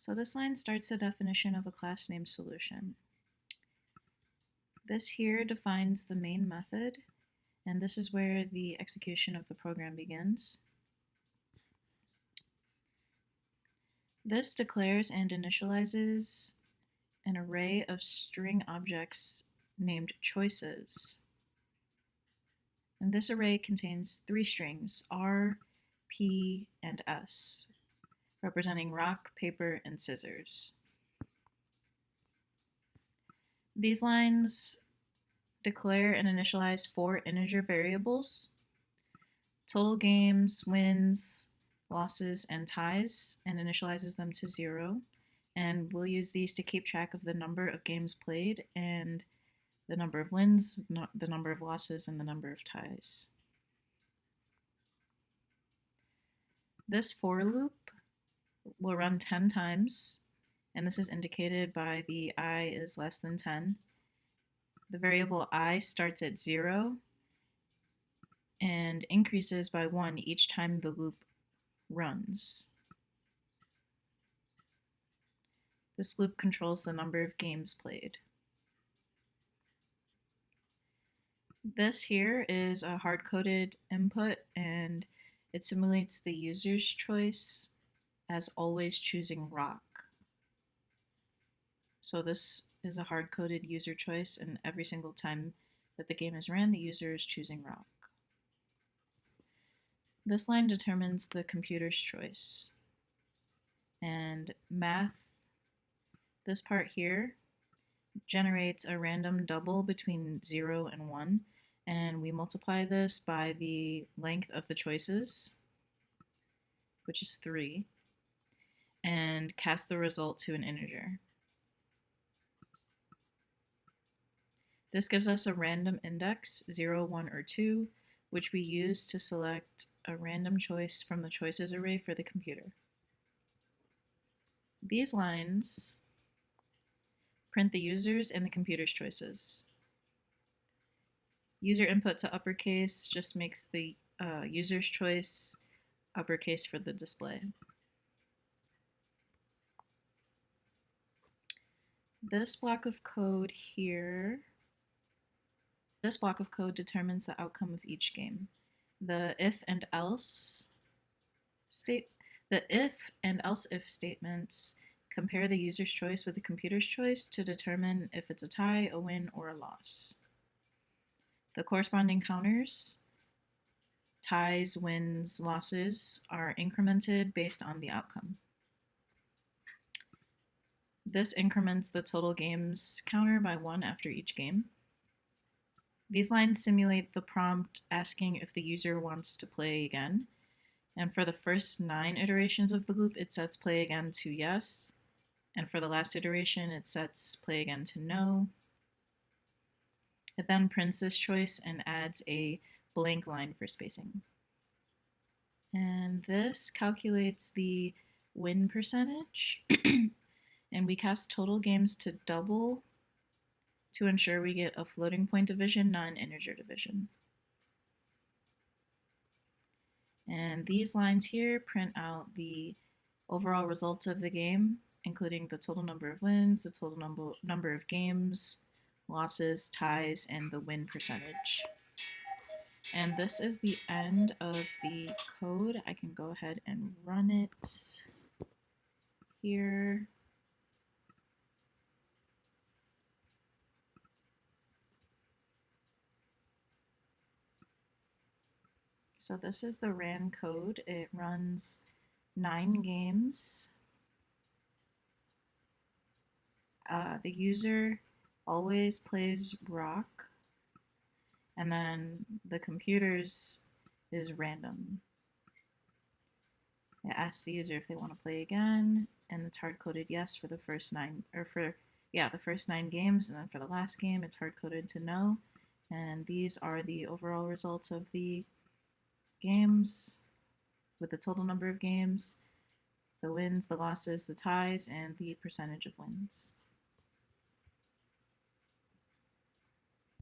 So this line starts the definition of a class name solution. This here defines the main method, and this is where the execution of the program begins. This declares and initializes an array of string objects named choices. And this array contains three strings, R, P, and S, representing rock, paper, and scissors. These lines declare and initialize four integer variables: total games, wins, losses, and ties, and initializes them to 0. And we'll use these to keep track of the number of games played and the number of wins, the number of losses, and the number of ties. This for loop will run 10 times, and this is indicated by the I is less than 10. The variable I starts at 0 and increases by 1 each time the loop runs. This loop controls the number of games played. This here is a hard-coded input, and it simulates the user's choice as always choosing rock. So this is a hard-coded user choice, and every single time that the game is ran, the user is choosing rock. This line determines the computer's choice. And math, this part here, generates a random double between 0 and 1, and we multiply this by the length of the choices, which is 3, and cast the result to an integer. This gives us a random index, 0, 1, or 2, which we use to select a random choice from the choices array for the computer. These lines print the user's and the computer's choices. User input to uppercase just makes the user's choice uppercase for the display. This block of code here, this block of code determines the outcome of each game. The if and else if statements compare the user's choice with the computer's choice to determine if it's a tie, a win, or a loss. The corresponding counters, ties, wins, losses, are incremented based on the outcome. This increments the total games counter by 1 after each game. These lines simulate the prompt asking if the user wants to play again. And for the first 9 iterations of the loop, it sets play again to yes. And for the last iteration, it sets play again to no. It then prints this choice and adds a blank line for spacing. And this calculates the win percentage. And we cast total games to double to ensure we get a floating point division, not an integer division. And these lines here print out the overall results of the game, including the total number of wins, the total number of games, losses, ties, and the win percentage. And this is the end of the code. I can go ahead and run it here. So this is the ran code. It runs 9 games. The user always plays rock, and then the computer's is random. It asks the user if they want to play again, and it's hard-coded yes for the first 9, the first 9 games, and then for the last game, it's hard-coded to no. And these are the overall results of the games with the total number of games, the wins, the losses, the ties, and the percentage of wins.